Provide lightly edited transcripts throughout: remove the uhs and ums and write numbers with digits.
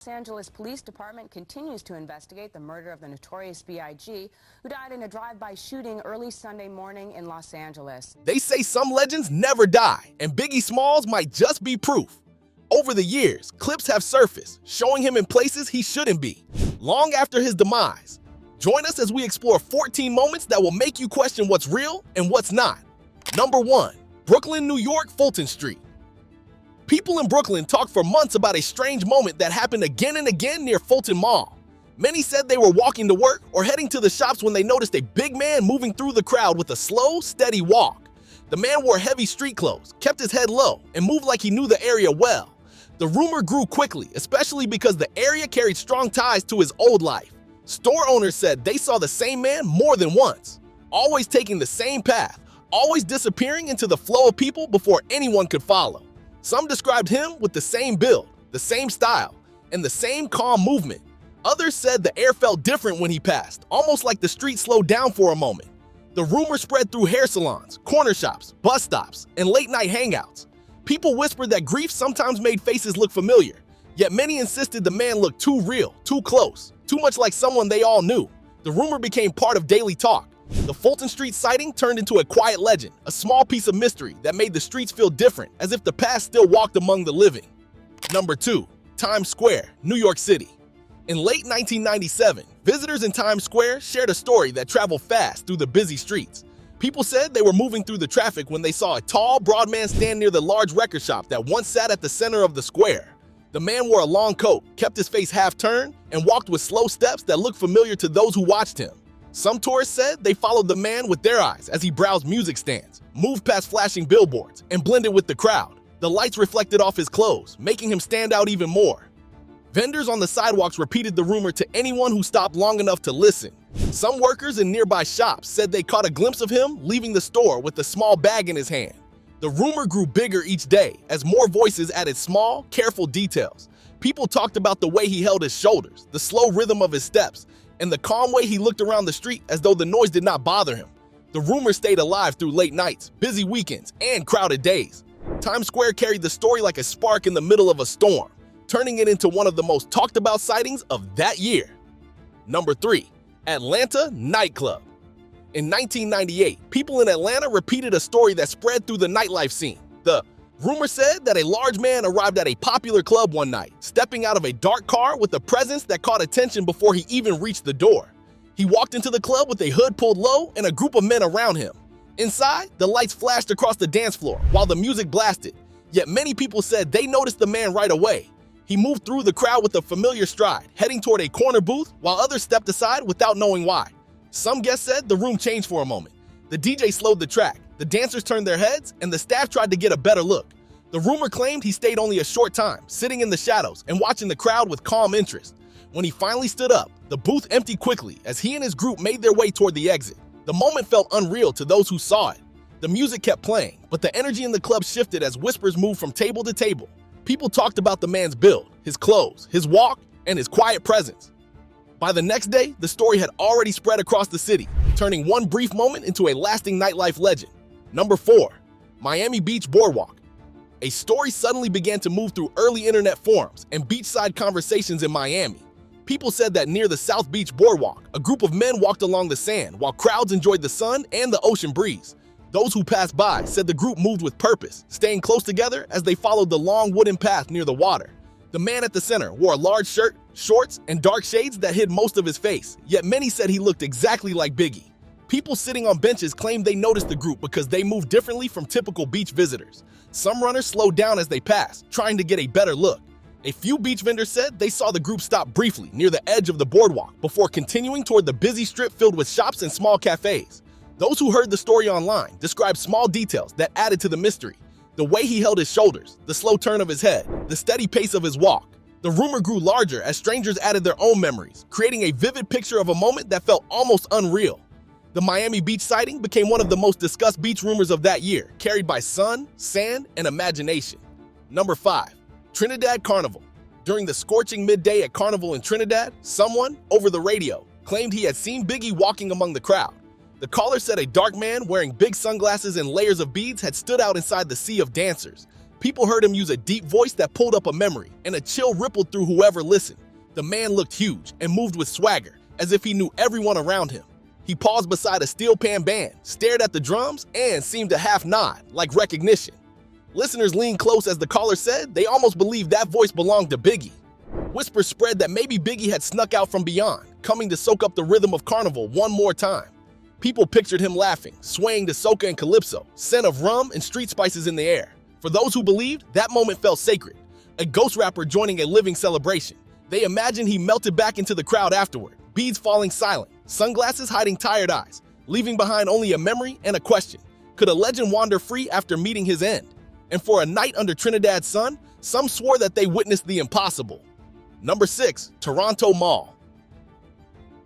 Los Angeles Police Department continues to investigate the murder of the notorious B.I.G., who died in a drive-by shooting early Sunday morning in Los Angeles. They say some legends never die, and Biggie Smalls might just be proof. Over the years, clips have surfaced, showing him in places he shouldn't be, long after his demise. Join us as we explore 14 moments that will make you question what's real and what's not. Number 1. Brooklyn, New York, Fulton Street. People in Brooklyn talked for months about a strange moment that happened again and again near Fulton Mall. Many said they were walking to work or heading to the shops when they noticed a big man moving through the crowd with a slow, steady walk. The man wore heavy street clothes, kept his head low, and moved like he knew the area well. The rumor grew quickly, especially because the area carried strong ties to his old life. Store owners said they saw the same man more than once, always taking the same path, always disappearing into the flow of people before anyone could follow. Some described him with the same build, the same style, and the same calm movement. Others said the air felt different when he passed, almost like the street slowed down for a moment. The rumor spread through hair salons, corner shops, bus stops, and late-night hangouts. People whispered that grief sometimes made faces look familiar, yet many insisted the man looked too real, too close, too much like someone they all knew. The rumor became part of daily talk. The Fulton Street sighting turned into a quiet legend, a small piece of mystery that made the streets feel different, as if the past still walked among the living. Number 2. Times Square, New York City. In late 1997, visitors in Times Square shared a story that traveled fast through the busy streets. People said they were moving through the traffic when they saw a tall, broad man stand near the large record shop that once sat at the center of the square. The man wore a long coat, kept his face half-turned, and walked with slow steps that looked familiar to those who watched him. Some tourists said they followed the man with their eyes as he browsed music stands, moved past flashing billboards, and blended with the crowd. The lights reflected off his clothes, making him stand out even more. Vendors on the sidewalks repeated the rumor to anyone who stopped long enough to listen. Some workers in nearby shops said they caught a glimpse of him leaving the store with a small bag in his hand. The rumor grew bigger each day as more voices added small, careful details. People talked about the way he held his shoulders, the slow rhythm of his steps, and the calm way he looked around the street as though the noise did not bother him. The rumor stayed alive through late nights, busy weekends, and crowded days. Times Square carried the story like a spark in the middle of a storm, turning it into one of the most talked about sightings of that year. Number 3. Atlanta Nightclub. In 1998, people in Atlanta repeated a story that spread through the nightlife scene. The rumor said that a large man arrived at a popular club one night, stepping out of a dark car with a presence that caught attention before he even reached the door. He walked into the club with a hood pulled low and a group of men around him. Inside, the lights flashed across the dance floor while the music blasted, yet many people said they noticed the man right away. He moved through the crowd with a familiar stride, heading toward a corner booth while others stepped aside without knowing why. Some guests said the room changed for a moment. The DJ slowed the track, the dancers turned their heads, and the staff tried to get a better look. The rumor claimed he stayed only a short time, sitting in the shadows and watching the crowd with calm interest. When he finally stood up, the booth emptied quickly as he and his group made their way toward the exit. The moment felt unreal to those who saw it. The music kept playing, but the energy in the club shifted as whispers moved from table to table. People talked about the man's build, his clothes, his walk, and his quiet presence. By the next day, the story had already spread across the city, turning one brief moment into a lasting nightlife legend. Number 4. Miami Beach Boardwalk. A story suddenly began to move through early internet forums and beachside conversations in Miami. People said that near the South Beach Boardwalk, a group of men walked along the sand while crowds enjoyed the sun and the ocean breeze. Those who passed by said the group moved with purpose, staying close together as they followed the long wooden path near the water. The man at the center wore a large shirt, shorts, and dark shades that hid most of his face, yet many said he looked exactly like Biggie. People sitting on benches claimed they noticed the group because they moved differently from typical beach visitors. Some runners slowed down as they passed, trying to get a better look. A few beach vendors said they saw the group stop briefly near the edge of the boardwalk before continuing toward the busy strip filled with shops and small cafes. Those who heard the story online described small details that added to the mystery. The way he held his shoulders, the slow turn of his head, the steady pace of his walk. The rumor grew larger as strangers added their own memories, creating a vivid picture of a moment that felt almost unreal. The Miami Beach sighting became one of the most discussed beach rumors of that year, carried by sun, sand, and imagination. Number 5. Trinidad Carnival. During the scorching midday at Carnival in Trinidad, someone, over the radio, claimed he had seen Biggie walking among the crowd. The caller said a dark man wearing big sunglasses and layers of beads had stood out inside the sea of dancers. People heard him use a deep voice that pulled up a memory, and a chill rippled through whoever listened. The man looked huge and moved with swagger, as if he knew everyone around him. He paused beside a steel pan band, stared at the drums, and seemed to half nod, like recognition. Listeners leaned close as the caller said they almost believed that voice belonged to Biggie. Whispers spread that maybe Biggie had snuck out from beyond, coming to soak up the rhythm of Carnival one more time. People pictured him laughing, swaying to soca and calypso, scent of rum and street spices in the air. For those who believed, that moment felt sacred, a ghost rapper joining a living celebration. They imagined he melted back into the crowd afterward, beads falling silent, sunglasses hiding tired eyes, leaving behind only a memory and a question. Could a legend wander free after meeting his end? And for a night under Trinidad's sun, some swore that they witnessed the impossible. Number 6, Toronto Mall.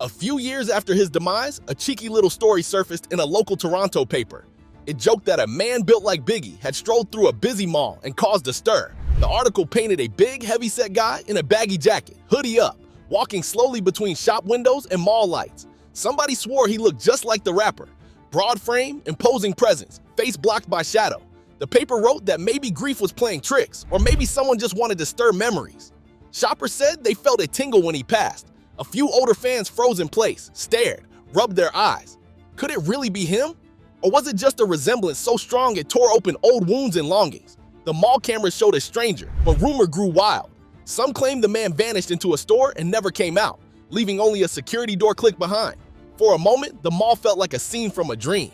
A few years after his demise, a cheeky little story surfaced in a local Toronto paper. It joked that a man built like Biggie had strolled through a busy mall and caused a stir. The article painted a big, heavy-set guy in a baggy jacket, hoodie up, walking slowly between shop windows and mall lights. Somebody swore he looked just like the rapper. Broad frame, imposing presence, face blocked by shadow. The paper wrote that maybe grief was playing tricks, or maybe someone just wanted to stir memories. Shoppers said they felt a tingle when he passed. A few older fans froze in place, stared, rubbed their eyes. Could it really be him? Or was it just a resemblance so strong it tore open old wounds and longings? The mall cameras showed a stranger, but rumor grew wild. Some claimed the man vanished into a store and never came out, leaving only a security door click behind. For a moment, the mall felt like a scene from a dream.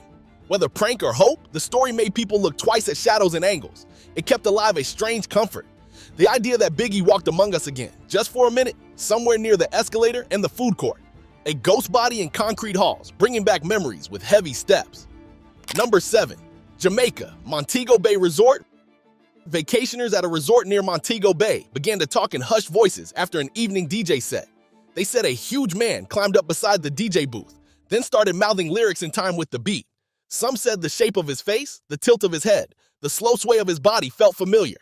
Whether prank or hope, the story made people look twice at shadows and angles. It kept alive a strange comfort. The idea that Biggie walked among us again, just for a minute, somewhere near the escalator and the food court. A ghost body in concrete halls, bringing back memories with heavy steps. Number 7, Jamaica, Montego Bay Resort. Vacationers at a resort near Montego Bay began to talk in hushed voices after an evening DJ set. They said a huge man climbed up beside the DJ booth, then started mouthing lyrics in time with the beat. Some said the shape of his face, the tilt of his head, the slow sway of his body felt familiar.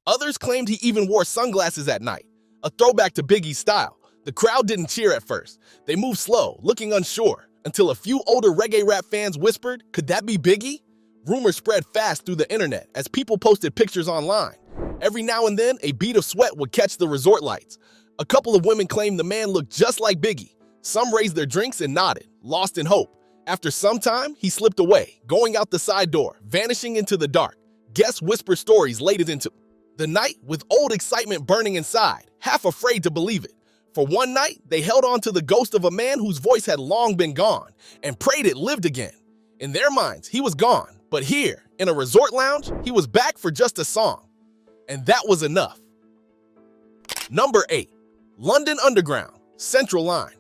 Others claimed he even wore sunglasses at night, a throwback to Biggie's style. The crowd didn't cheer at first. They moved slow, looking unsure, until a few older reggae rap fans whispered, "Could that be Biggie?" Rumors spread fast through the internet as people posted pictures online. Every now and then, a bead of sweat would catch the resort lights. A couple of women claimed the man looked just like Biggie. Some raised their drinks and nodded, lost in hope. After some time, he slipped away, going out the side door, vanishing into the dark. Guests whispered stories late into the night with old excitement burning inside, half afraid to believe it. For one night, they held on to the ghost of a man whose voice had long been gone and prayed it lived again. In their minds, he was gone, but here, in a resort lounge, he was back for just a song. And that was enough. Number 8, London Underground, Central Line.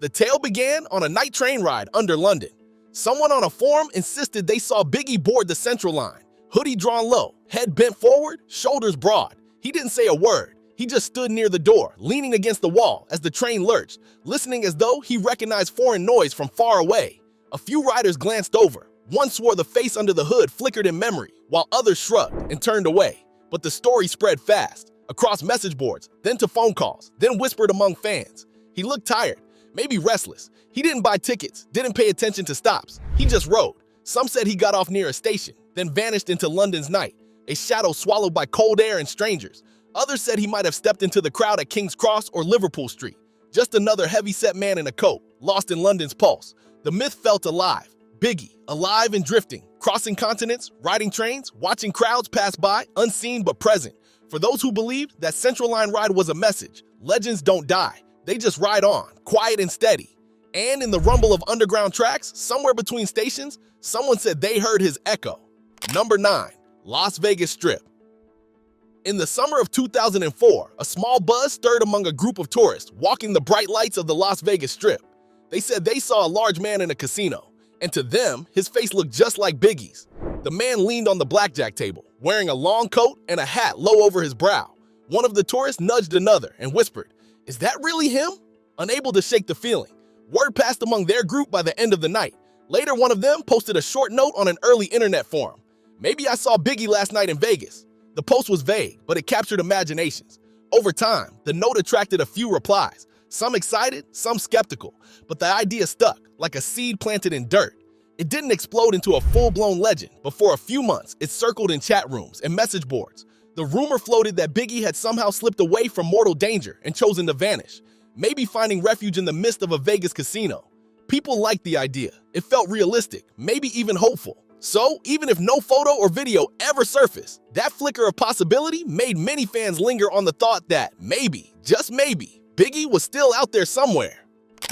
The tale began on a night train ride under London. Someone on a forum insisted they saw Biggie board the Central Line, hoodie drawn low, head bent forward, shoulders broad. He didn't say a word. He just stood near the door, leaning against the wall as the train lurched, listening as though he recognized foreign noise from far away. A few riders glanced over. One swore the face under the hood flickered in memory, while others shrugged and turned away. But the story spread fast, across message boards, then to phone calls, then whispered among fans. He looked tired, maybe restless. He didn't buy tickets, didn't pay attention to stops. He just rode. Some said he got off near a station, then vanished into London's night, a shadow swallowed by cold air and strangers. Others said he might have stepped into the crowd at King's Cross or Liverpool Street. Just another heavy-set man in a coat, lost in London's pulse. The myth felt alive. Biggie, alive and drifting, crossing continents, riding trains, watching crowds pass by, unseen but present. For those who believed that Central Line ride was a message, legends don't die. They just ride on, quiet and steady. And in the rumble of underground tracks, somewhere between stations, someone said they heard his echo. Number 9, Las Vegas Strip. In the summer of 2004, a small buzz stirred among a group of tourists walking the bright lights of the Las Vegas Strip. They said they saw a large man in a casino, and to them, his face looked just like Biggie's. The man leaned on the blackjack table, wearing a long coat and a hat low over his brow. One of the tourists nudged another and whispered, "Is that really him?" Unable to shake the feeling, word passed among their group by the end of the night. Later, one of them posted a short note on an early internet forum. "Maybe I saw Biggie last night in Vegas." The post was vague, but it captured imaginations. Over time, the note attracted a few replies, some excited, some skeptical, but the idea stuck, like a seed planted in dirt. It didn't explode into a full-blown legend, but for a few months, it circled in chat rooms and message boards. The rumor floated that Biggie had somehow slipped away from mortal danger and chosen to vanish, maybe finding refuge in the midst of a Vegas casino. People liked the idea. It felt realistic, maybe even hopeful. So, even if no photo or video ever surfaced, that flicker of possibility made many fans linger on the thought that maybe, just maybe, Biggie was still out there somewhere.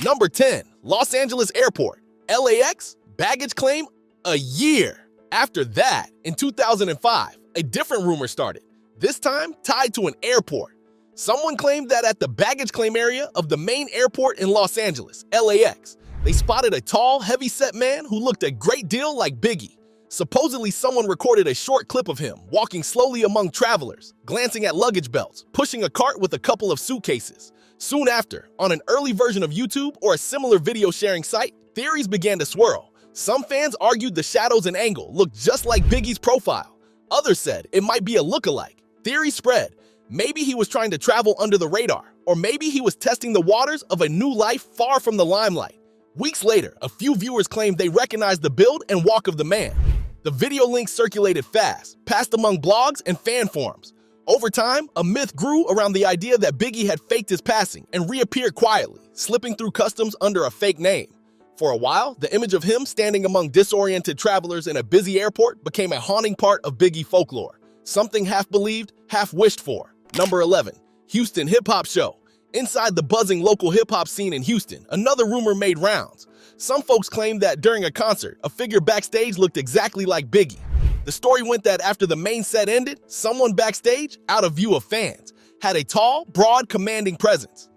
Number 10. Los Angeles Airport. LAX, baggage claim, a year. After that, in 2005, a different rumor started, this time tied to an airport. Someone claimed that at the baggage claim area of the main airport in Los Angeles, LAX, they spotted a tall, heavy-set man who looked a great deal like Biggie. Supposedly, someone recorded a short clip of him walking slowly among travelers, glancing at luggage belts, pushing a cart with a couple of suitcases. Soon after, on an early version of YouTube or a similar video sharing site, theories began to swirl. Some fans argued the shadows and angle looked just like Biggie's profile. Others said it might be a lookalike. Theories spread. Maybe he was trying to travel under the radar, or maybe he was testing the waters of a new life far from the limelight. Weeks later, a few viewers claimed they recognized the build and walk of the man. The video links circulated fast, passed among blogs and fan forums. Over time, a myth grew around the idea that Biggie had faked his passing and reappeared quietly, slipping through customs under a fake name. For a while, the image of him standing among disoriented travelers in a busy airport became a haunting part of Biggie folklore, something half believed, half wished for. Number 11. Houston Hip-Hop Show. Inside the buzzing local hip-hop scene in Houston, another rumor made rounds. Some folks claimed that during a concert, a figure backstage looked exactly like Biggie. The story went that after the main set ended, someone backstage, out of view of fans, had a tall, broad, commanding presence.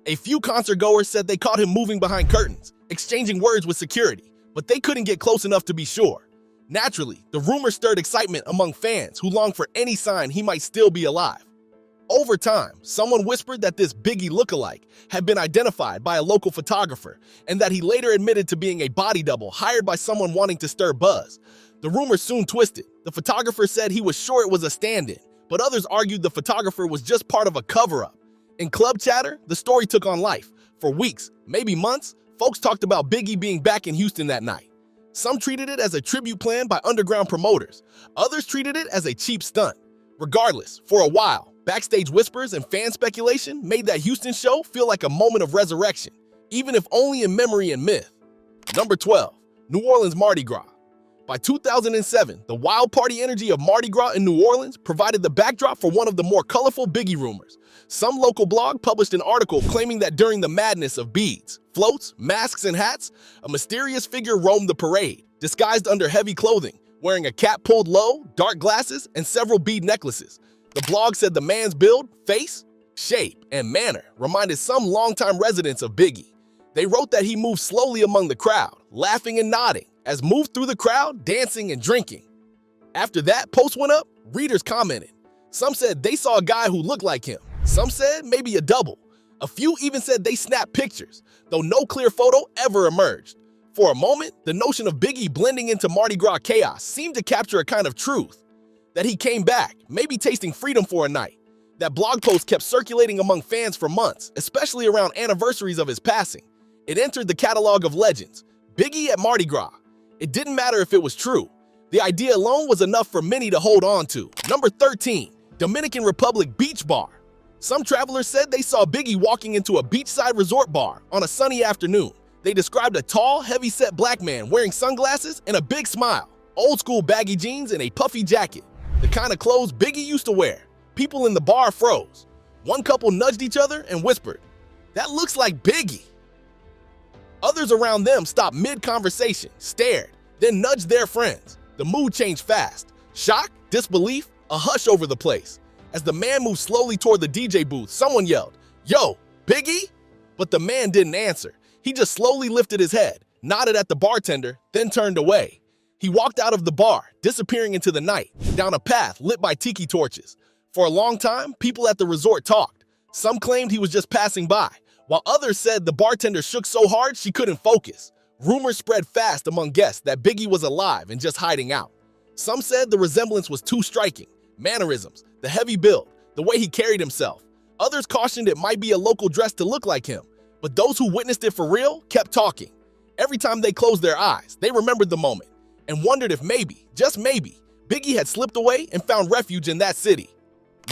A few concert-goers said they caught him moving behind curtains, exchanging words with security, but they couldn't get close enough to be sure. Naturally, the rumor stirred excitement among fans who longed for any sign he might still be alive. Over time, someone whispered that this Biggie lookalike had been identified by a local photographer and that he later admitted to being a body double hired by someone wanting to stir buzz. The rumor soon twisted. The photographer said he was sure it was a stand-in, but others argued the photographer was just part of a cover-up. In club chatter, the story took on life. For weeks, maybe months, folks talked about Biggie being back in Houston that night. Some treated it as a tribute plan by underground promoters. Others treated it as a cheap stunt. Regardless, for a while, backstage whispers and fan speculation made that Houston show feel like a moment of resurrection, even if only in memory and myth. Number 12. New Orleans Mardi Gras. By 2007, the wild party energy of Mardi Gras in New Orleans provided the backdrop for one of the more colorful Biggie rumors. Some local blog published an article claiming that during the madness of beads, floats, masks, and hats, a mysterious figure roamed the parade, disguised under heavy clothing, wearing a cap pulled low, dark glasses, and several bead necklaces. The blog said the man's build, face, shape, and manner reminded some longtime residents of Biggie. They wrote that he moved slowly among the crowd, laughing and nodding, as moved through the crowd, dancing and drinking. After that post went up, readers commented. Some said they saw a guy who looked like him. Some said maybe a double. A few even said they snapped pictures, though no clear photo ever emerged. For a moment, the notion of Biggie blending into Mardi Gras chaos seemed to capture a kind of truth. That he came back, maybe tasting freedom for a night. That blog post kept circulating among fans for months, especially around anniversaries of his passing. It entered the catalog of legends. Biggie at Mardi Gras. It didn't matter if it was true. The idea alone was enough for many to hold on to. Number 13. Dominican Republic Beach Bar. Some travelers said they saw Biggie walking into a beachside resort bar on a sunny afternoon. They described a tall, heavy-set black man wearing sunglasses and a big smile, old-school baggy jeans and a puffy jacket, the kind of clothes Biggie used to wear. People in the bar froze. One couple nudged each other and whispered, "That looks like Biggie." Others around them stopped mid-conversation, stared, then nudged their friends. The mood changed fast. Shock, disbelief, a hush over the place. As the man moved slowly toward the DJ booth, someone yelled, "Yo, Biggie?" But the man didn't answer. He just slowly lifted his head, nodded at the bartender, then turned away. He walked out of the bar, disappearing into the night, down a path lit by tiki torches. For a long time, people at the resort talked. Some claimed he was just passing by, while others said the bartender shook so hard she couldn't focus. Rumors spread fast among guests that Biggie was alive and just hiding out. Some said the resemblance was too striking. Mannerisms, the heavy build, the way he carried himself. Others cautioned it might be a local dress to look like him, but those who witnessed it for real kept talking. Every time they closed their eyes, they remembered the moment and wondered if maybe, just maybe, Biggie had slipped away and found refuge in that city.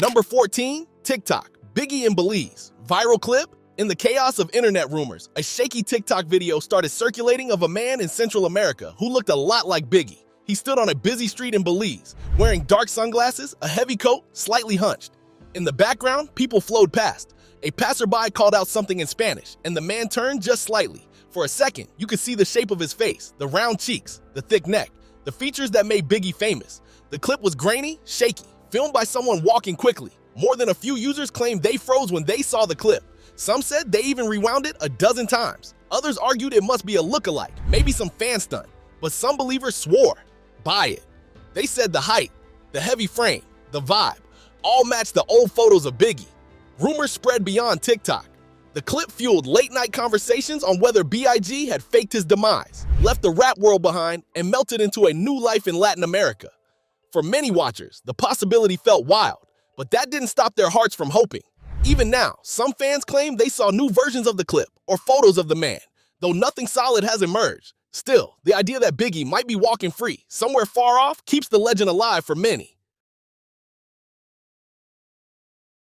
Number 14, TikTok. Biggie in Belize. Viral clip? In the chaos of internet rumors, a shaky TikTok video started circulating of a man in Central America who looked a lot like Biggie. He stood on a busy street in Belize, wearing dark sunglasses, a heavy coat, slightly hunched. In the background, people flowed past. A passerby called out something in Spanish, and the man turned just slightly. For a second, you could see the shape of his face, the round cheeks, the thick neck, the features that made Biggie famous. The clip was grainy, shaky, filmed by someone walking quickly. More than a few users claimed they froze when they saw the clip. Some said they even rewound it a dozen times. Others argued it must be a look-alike, maybe some fan stunt. But some believers swore by it. They said the height, the heavy frame, the vibe, all matched the old photos of Biggie. Rumors spread beyond TikTok. The clip fueled late-night conversations on whether B.I.G. had faked his demise, left the rap world behind, and melted into a new life in Latin America. For many watchers, the possibility felt wild, but that didn't stop their hearts from hoping. Even now, some fans claim they saw new versions of the clip or photos of the man, though nothing solid has emerged. Still, the idea that Biggie might be walking free somewhere far off keeps the legend alive for many.